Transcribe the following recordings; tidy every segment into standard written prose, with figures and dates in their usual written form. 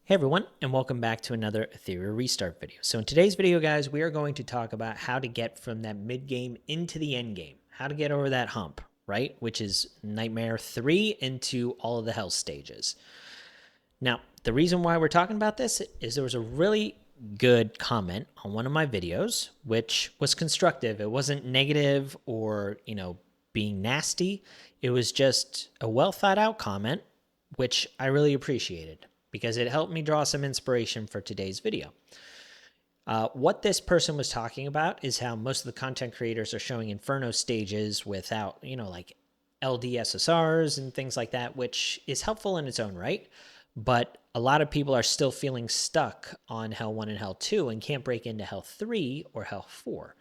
Hey everyone, and welcome back to another Etheria restart video. So in today's video, guys, we are going to talk about how to get from that mid game into the end game, how to get over that hump, right? Which is Nightmare 3 into all of the hell stages. Now, the reason why we're talking about this is there was a really good comment on one of my videos, which was constructive. It wasn't negative or, being nasty. It was just a well thought out comment, which I really appreciated because it helped me draw some inspiration for today's video. What this person was talking about is how most of the content creators are showing Inferno stages without, like LDSSRs and things like that, which is helpful in its own right. But a lot of people are still feeling stuck on Hell 1 and Hell 2 and can't break into Hell 3 or Hell 4.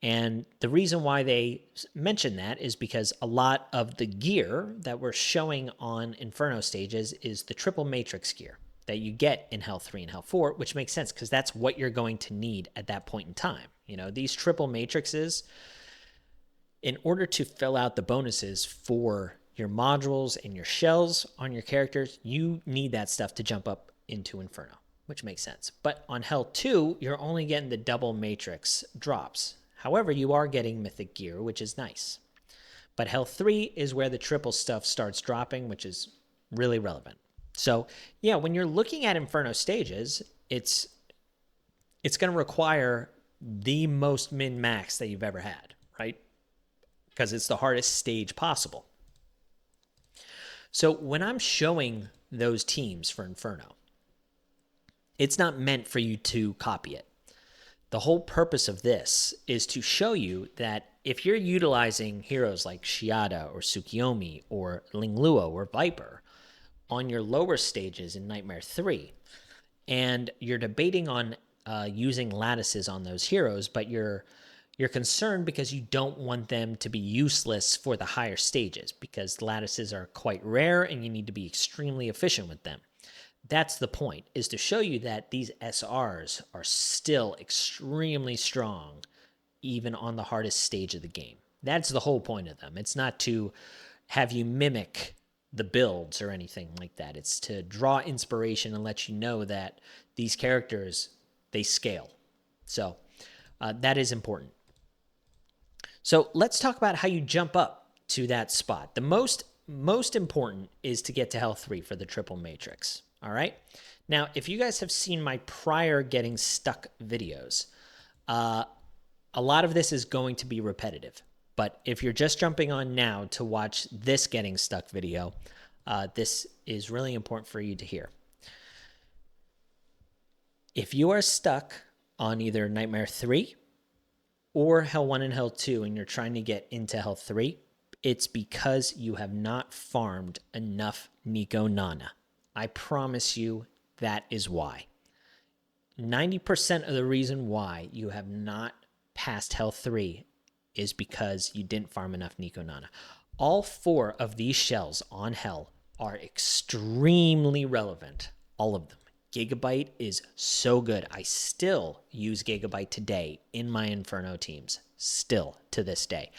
And the reason why they mention that is because a lot of the gear that we're showing on Inferno stages is the triple matrix gear that you get in Hell 3 and Hell 4, which makes sense because that's what you're going to need at that point in time. These triple matrices, in order to fill out the bonuses for your modules and your shells on your characters, you need that stuff to jump up into Inferno, which makes sense. But on Hell 2, you're only getting the double matrix drops. However, you are getting mythic gear, which is nice. But Hell 3 is where the triple stuff starts dropping, which is really relevant. So, yeah, when you're looking at Inferno stages, it's going to require the most min-max that you've ever had, right? Because it's the hardest stage possible. So when I'm showing those teams for Inferno, it's not meant for you to copy it. The whole purpose of this is to show you that if you're utilizing heroes like Shiada or Tsukiyomi or Lingluo or Viper on your lower stages in Nightmare 3, and you're debating on using lattices on those heroes, but you're concerned because you don't want them to be useless for the higher stages because lattices are quite rare and you need to be extremely efficient with them. That's the point, is to show you that these SRs are still extremely strong, even on the hardest stage of the game. That's the whole point of them. It's not to have you mimic the builds or anything like that. It's to draw inspiration and let you know that these characters, they scale. So that is important. So let's talk about how you jump up to that spot. The most important is to get to Hell 3 for the triple matrix. All right. Now, if you guys have seen my prior getting stuck videos, a lot of this is going to be repetitive. But if you're just jumping on now to watch this getting stuck video, this is really important for you to hear. If you are stuck on either Nightmare 3 or Hell 1 and Hell 2 and you're trying to get into Hell 3, it's because you have not farmed enough Nico Nana. I promise you that is why. 90% of the reason why you have not passed Hell 3 is because you didn't farm enough Nico Nana. All 4 of these shells on Hell are extremely relevant. All of them. Gigabyte is so good. I still use Gigabyte today in my Inferno teams. Still to this day.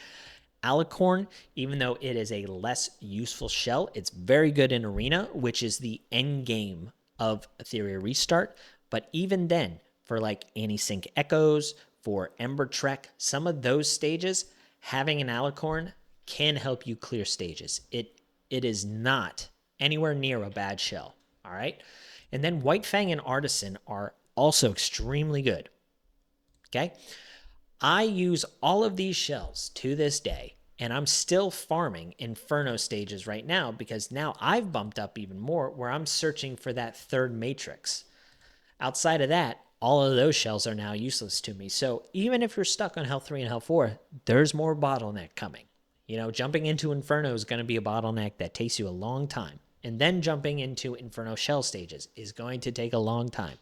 Alicorn, even though it is a less useful shell, it's very good in Arena, which is the end game of Etheria Restart. But even then, for like Anti-Sync Echoes, for Ember Trek, some of those stages, having an Alicorn can help you clear stages. It is not anywhere near a bad shell, all right? And then White Fang and Artisan are also extremely good, okay? I use all of these shells to this day, and I'm still farming Inferno stages right now because now I've bumped up even more where I'm searching for that third matrix. Outside of that, all of those shells are now useless to me. So even if you're stuck on Hell 3 and Hell 4, there's more bottleneck coming. Jumping into Inferno is going to be a bottleneck that takes you a long time. And then jumping into Inferno shell stages is going to take a long time.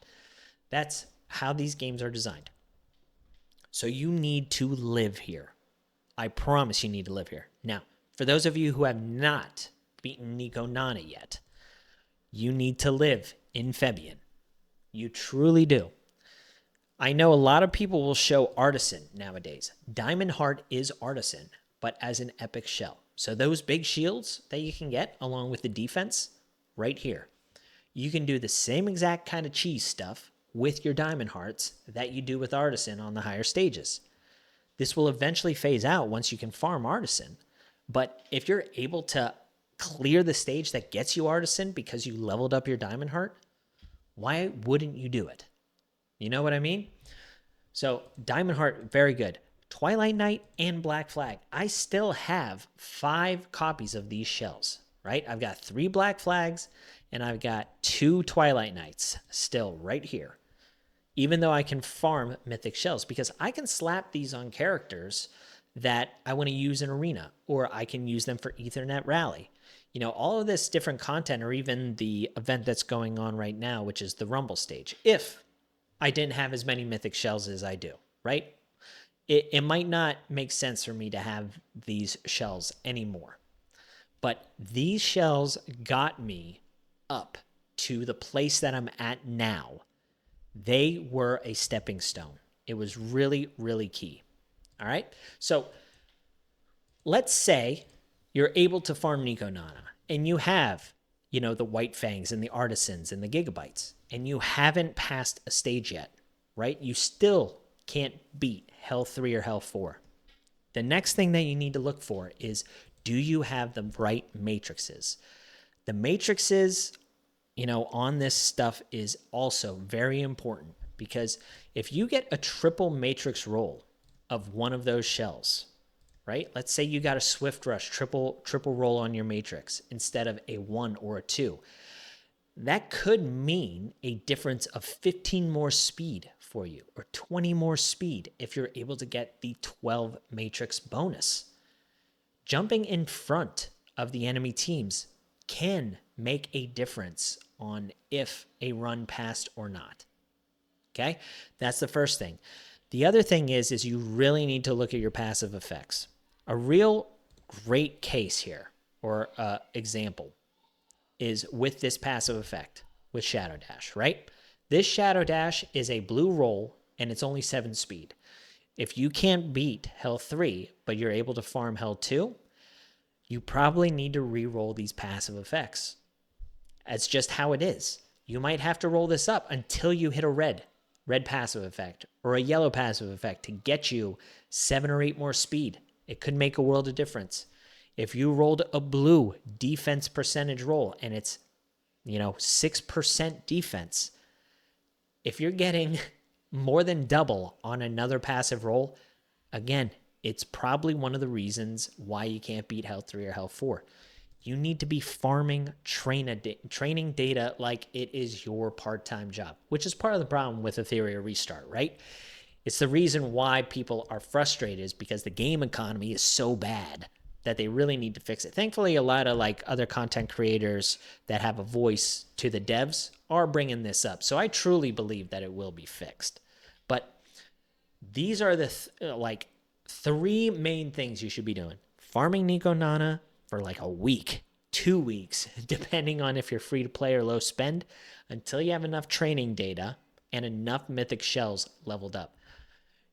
That's how these games are designed. So you need to live here. I promise you need to live here. Now, for those of you who have not beaten Nico Nana yet, you need to live in Fabian. You truly do. I know a lot of people will show Artisan nowadays. Diamond Heart is Artisan, but as an epic shell. So those big shields that you can get along with the defense, right here. you can do the same exact kind of cheese stuff with your diamond hearts that you do with artisan on the higher stages. This will eventually phase out once you can farm artisan. But if you're able to clear the stage that gets you artisan because you leveled up your diamond heart, why wouldn't you do it? You know what I mean? So diamond heart, very good. Twilight Knight and Black Flag. I still have 5 copies of these shells, right? I've got 3 Black Flags and I've got 2 Twilight Knights still right here. Even though I can farm mythic shells, because I can slap these on characters that I want to use in arena, or I can use them for Ethernet Rally. You know, all of this different content, or even the event that's going on right now, which is the Rumble stage. If I didn't have as many mythic shells as I do, right? It might not make sense for me to have these shells anymore. But these shells got me up to the place that I'm at now. They were a stepping stone. It was really, really key. All right. So let's say you're able to farm Nico Nana and you have, you know, the White Fangs and the Artisans and the Gigabytes, and you haven't passed a stage yet, right? You still can't beat Hell 3 or Hell 4. The next thing that you need to look for is, do you have the right matrices? The matrices, you know, on this stuff is also very important, because if you get a triple matrix roll of one of those shells, right? Let's say you got a Swift Rush triple roll on your matrix instead of a 1 or a 2. That could mean a difference of 15 more speed for you, or 20 more speed if you're able to get the 12 matrix bonus. Jumping in front of the enemy teams can make a difference on if a run passed or not. Okay? That's the first thing. The other thing is you really need to look at your passive effects. A real great case here, or example, is with this passive effect with Shadow Dash, right? This Shadow Dash is a blue roll and it's only 7 speed. If you can't beat Hell 3, but you're able to farm Hell 2, you probably need to re-roll these passive effects. That's just how it is. You might have to roll this up until you hit a red passive effect, or a yellow passive effect to get you 7 or 8 more speed. It could make a world of difference. If you rolled a blue defense percentage roll and it's, you know, 6% defense, if you're getting more than double on another passive roll, again, it's probably one of the reasons why you can't beat Hell 3 or Hell 4. You need to be farming training data like it is your part-time job, which is part of the problem with Etheria Restart, right? It's the reason why people are frustrated, is because the game economy is so bad that they really need to fix it. Thankfully, a lot of like other content creators that have a voice to the devs are bringing this up. So I truly believe that it will be fixed. But these are the like 3 main things you should be doing. Farming Nico Nana for like a week, 2 weeks, depending on if you're free to play or low spend, until you have enough training data and enough mythic shells leveled up.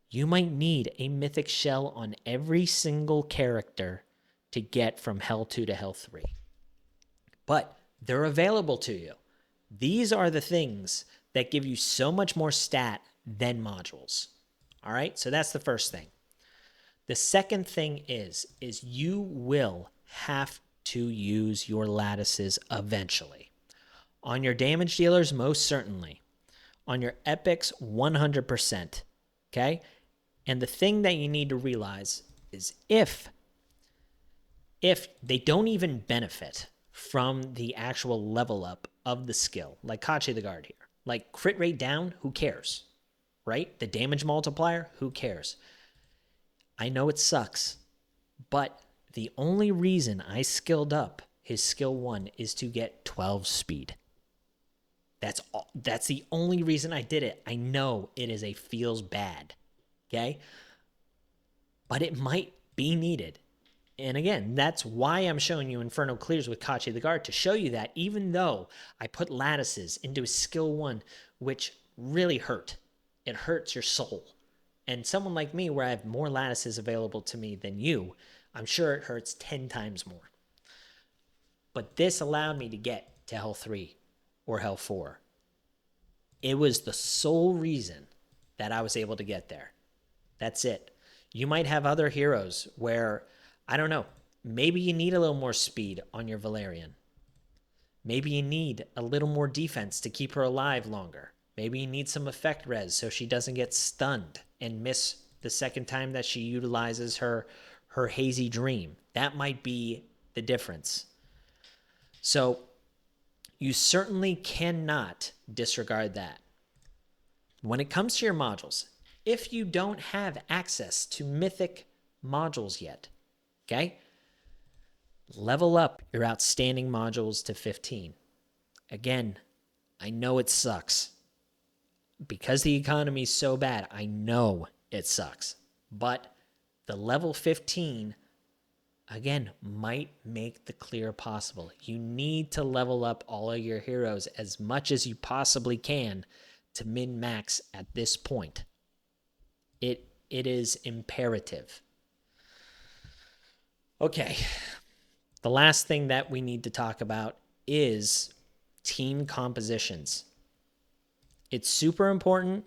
You might need a mythic shell on every single character to get from Hell 2 to Hell 3. But they're available to you. These are the things that give you so much more stat than modules. All right, so that's the first thing. The second thing is you will have to use your lattices eventually. On your damage dealers, most certainly. On your epics, 100%. Okay? And the thing that you need to realize is if they don't even benefit from the actual level up of the skill, like Kachi the Guard here, like crit rate down, who cares? Right? The damage multiplier, who cares? I know it sucks, but the only reason I skilled up his skill 1 is to get 12 speed. That's the only reason I did it. I know it feels bad, okay? But it might be needed. And again, that's why I'm showing you Inferno Clears with Kachi the Guard, to show you that even though I put lattices into his skill 1, which really hurt, it hurts your soul. And someone like me, where I have more lattices available to me than you, I'm sure it hurts 10 times more. But this allowed me to get to Hell 3 or health 4. It was the sole reason that I was able to get there. That's it. You might have other heroes where, I don't know, maybe you need a little more speed on your Valerian. Maybe you need a little more defense to keep her alive longer. Maybe you need some effect res so she doesn't get stunned and miss the second time that she utilizes her hazy dream. That might be the difference. So you certainly cannot disregard that. When it comes to your modules, if you don't have access to mythic modules yet, okay, level up your outstanding modules to 15. Again, I know it sucks. Because the economy is so bad, I know it sucks. But the level 15, again, might make the clear possible. You need to level up all of your heroes as much as you possibly can to min-max at this point. It is imperative. Okay, the last thing that we need to talk about is team compositions. It's super important.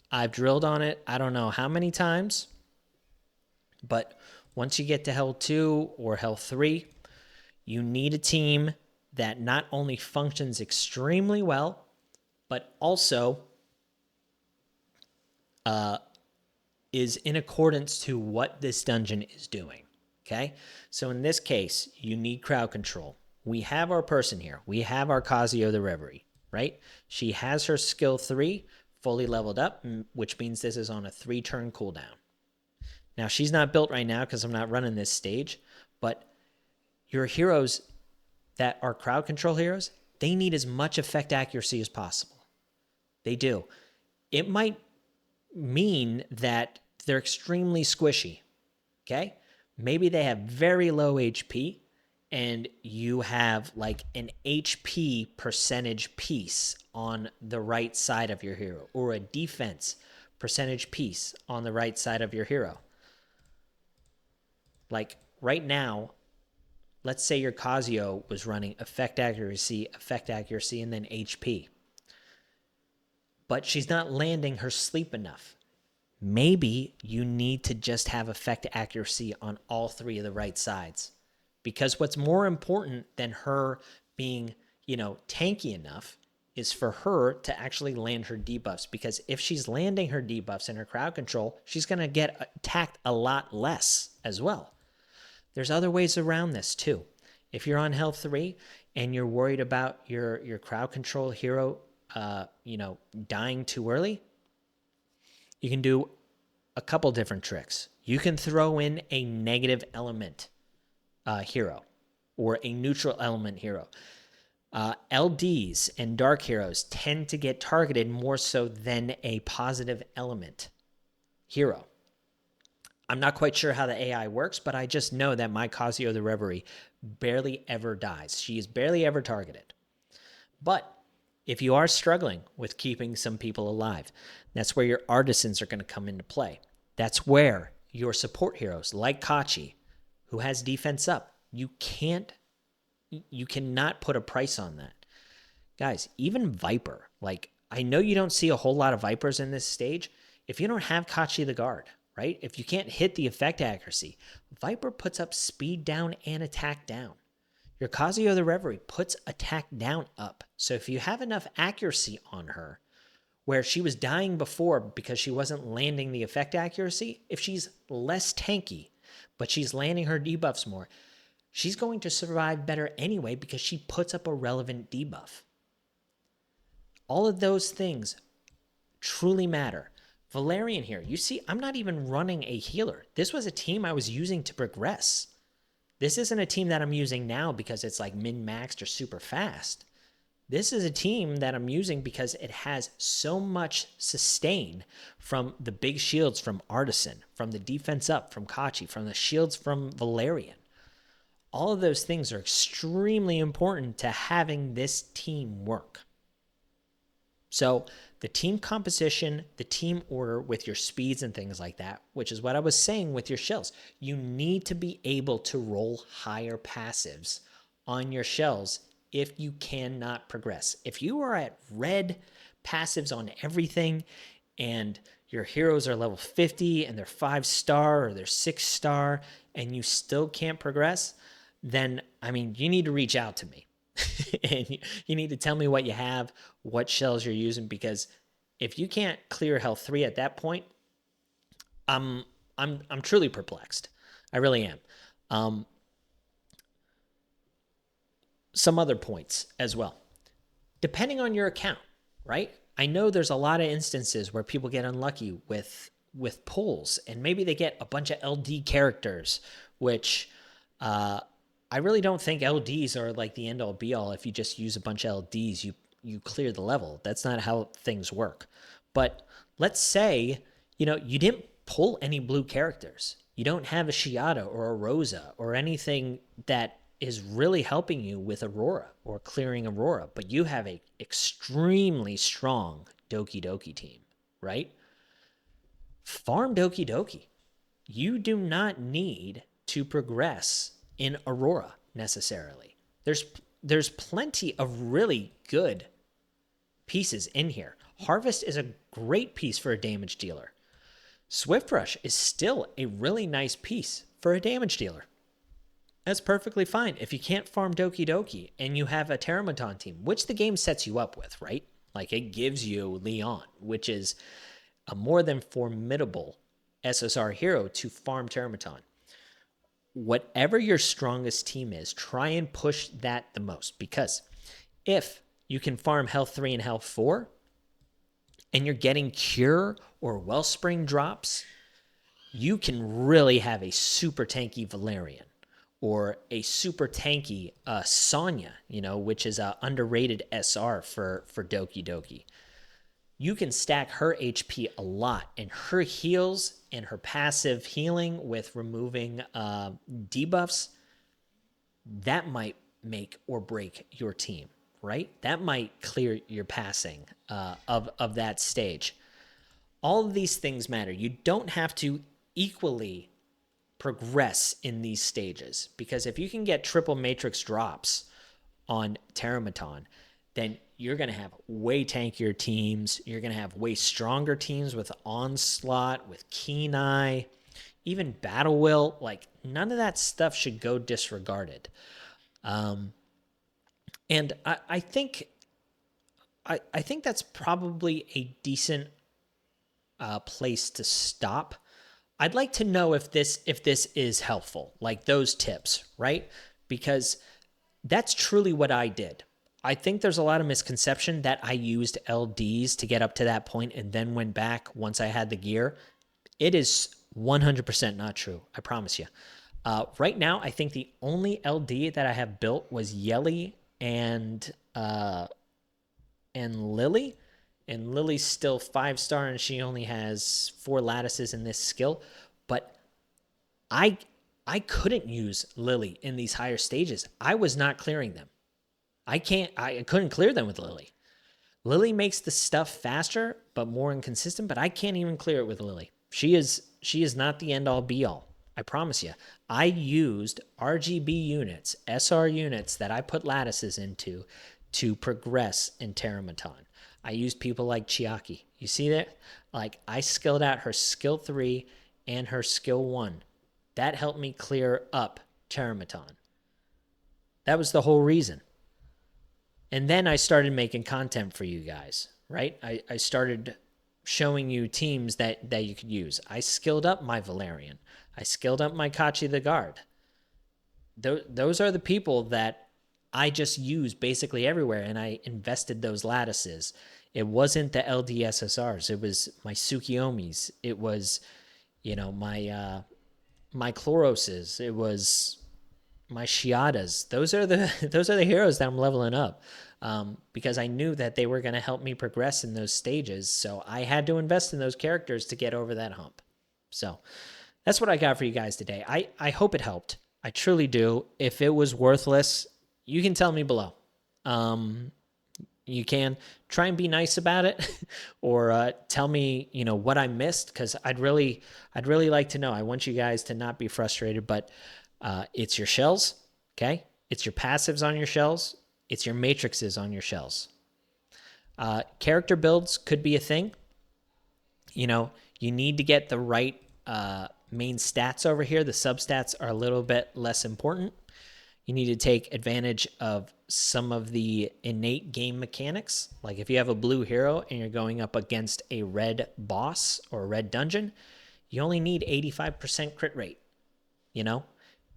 I've drilled on it I don't know how many times, but once you get to Hell 2 or Hell 3, you need a team that not only functions extremely well, but also is in accordance to what this dungeon is doing. Okay? So in this case, you need crowd control. We have our person here. We have our Casio the Reverie, right? She has her skill 3 fully leveled up, which means this is on a 3-turn cooldown. Now, she's not built right now because I'm not running this stage, but your heroes that are crowd control heroes, they need as much effect accuracy as possible. They do. It might mean that they're extremely squishy, okay? Maybe they have very low HP, and you have like an HP percentage piece on the right side of your hero, or a defense percentage piece on the right side of your hero. Like right now, let's say your Casio was running effect accuracy, and then HP. But she's not landing her sleep enough. Maybe you need to just have effect accuracy on all 3 of the right sides. Because what's more important than her being, tanky enough is for her to actually land her debuffs. Because if she's landing her debuffs in her crowd control, she's going to get attacked a lot less as well. There's other ways around this too. If you're on health 3 and you're worried about your crowd control hero, dying too early, you can do a couple different tricks. You can throw in a negative element hero or a neutral element hero. LDs and dark heroes tend to get targeted more so than a positive element hero. I'm not quite sure how the AI works, but I just know that my Casio the Reverie barely ever dies. She is barely ever targeted. But if you are struggling with keeping some people alive, that's where your artisans are going to come into play. That's where your support heroes like Kachi, who has defense up, you cannot put a price on that. Guys, even Viper, like I know you don't see a whole lot of Vipers in this stage. If you don't have Kachi the Guard, right? If you can't hit the effect accuracy, Viper puts up speed down and attack down. Your Casio the Reverie puts attack down up. So if you have enough accuracy on her, where she was dying before because she wasn't landing the effect accuracy, if she's less tanky, but she's landing her debuffs more, she's going to survive better anyway because she puts up a relevant debuff. All of those things truly matter. Valerian here, you see, I'm not even running a healer. This was a team I was using to progress. This isn't a team that I'm using now because it's like min-maxed or super fast. This is a team that I'm using because it has so much sustain from the big shields from Artisan, from the defense up from Kachi, from the shields from Valerian. All of those things are extremely important to having this team work. So the team composition, the team order with your speeds and things like that, which is what I was saying with your shells. You need to be able to roll higher passives on your shells if you cannot progress. If you are at red passives on everything and your heroes are level 50 and they're 5-star or they're 6-star and you still can't progress, then, I mean, you need to reach out to me. And you need to tell me what you have, what shells you're using, because if you can't clear health 3 at that point, I'm truly perplexed. I really am. Some other points as well. Depending on your account, right? I know there's a lot of instances where people get unlucky with pulls, and maybe they get a bunch of LD characters, which I really don't think LDs are like the end all be all. If you just use a bunch of LDs, you clear the level. That's not how things work. But let's say, you didn't pull any blue characters. You don't have a Shiata or a Rosa or anything that is really helping you with Aurora or clearing Aurora, but you have a extremely strong Doki Doki team, right? Farm Doki Doki. You do not need to progress in Aurora necessarily. There's plenty of really good pieces in here. Harvest is a great piece for a damage dealer. Swift Rush is still a really nice piece for a damage dealer. That's perfectly fine if you can't farm Doki Doki and you have a Terramaton team, which the game sets you up with, right? Like, it gives you Leon, which is a more than formidable SSR hero to farm Terramaton. Whatever your strongest team is, try and push that the most, because if you can farm health 3 and health 4 and you're getting Cure or Wellspring drops, you can really have a super tanky Valerian or a super tanky Sonya, which is an underrated SR for Doki Doki. You can stack her HP a lot, and her heals and her passive healing with removing debuffs, that might make or break your team, right? That might clear your passing of that stage. All of these things matter. You don't have to equally progress in these stages, because if you can get triple matrix drops on Terramaton, then you're going to have way tankier teams. You're going to have way stronger teams with Onslaught, with Keen Eye, even Battle Will. Like, none of that stuff should go disregarded. And I think that's probably a decent place to stop. I'd like to know if this is helpful, like those tips, right? Because that's truly what I did. I think there's a lot of misconception that I used LDs to get up to that point and then went back once I had the gear. It is 100% not true. I promise you. Right now, I think the only LD that I have built was Yelly and Lily. And Lily's still 5-star, and she only has 4 lattices in this skill. But I couldn't use Lily in these higher stages. I was not clearing them. I couldn't clear them with Lily. Lily makes the stuff faster, but more inconsistent, but I can't even clear it with Lily. She is not the end all be all. I promise you. I used RGB units, SR units that I put lattices into to progress in Terramaton. I used people like Chiaki. You see that? Like, I skilled out her skill 3 and her skill 1. That helped me clear up Terramaton. That was the whole reason. And then I started making content for you guys, right? I started showing you teams that you could use. I skilled up my Valerian. I skilled up my Kachi the Guard. Those are the people that I just use basically everywhere, and I invested those lattices. It wasn't the LDSSRs. It was my Tsukiyomis. It was, my Chloroses. It was my Shiatas. Those are the heroes that I'm leveling up, because I knew that they were going to help me progress in those stages. So I had to invest in those characters to get over that hump. So that's what I got for you guys today. I hope it helped. I truly do. If it was worthless, you can tell me below. You can try and be nice about it, or tell me, what I missed, because I'd really like to know. I want you guys to not be frustrated, but it's your shells, okay? It's your passives on your shells. It's your matrices on your shells. Character builds could be a thing. You know, you need to get the right main stats over here. The substats are a little bit less important. You need to take advantage of some of the innate game mechanics. Like if you have a blue hero and you're going up against a red boss or a red dungeon, you only need 85% crit rate. You know,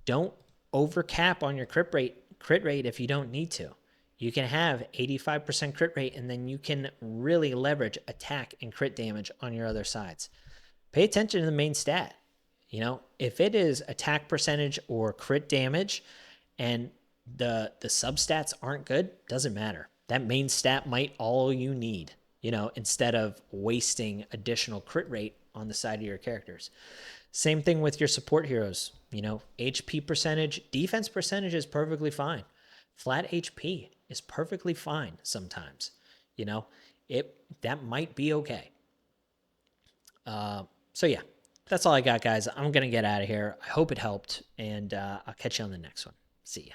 don't overcap on your crit rate if you don't need to. You can have 85% crit rate, and then you can really leverage attack and crit damage on your other sides. Pay attention to the main stat. You know, if it is attack percentage or crit damage and the substats aren't good, doesn't matter. That main stat might all you need, you know, instead of wasting additional crit rate on the side of your characters. Same thing with your support heroes. You know, HP percentage, defense percentage is perfectly fine. Flat HP is perfectly fine sometimes. You know, that might be okay. So yeah, that's all I got, guys. I'm gonna get out of here. I hope it helped, and I'll catch you on the next one. See ya.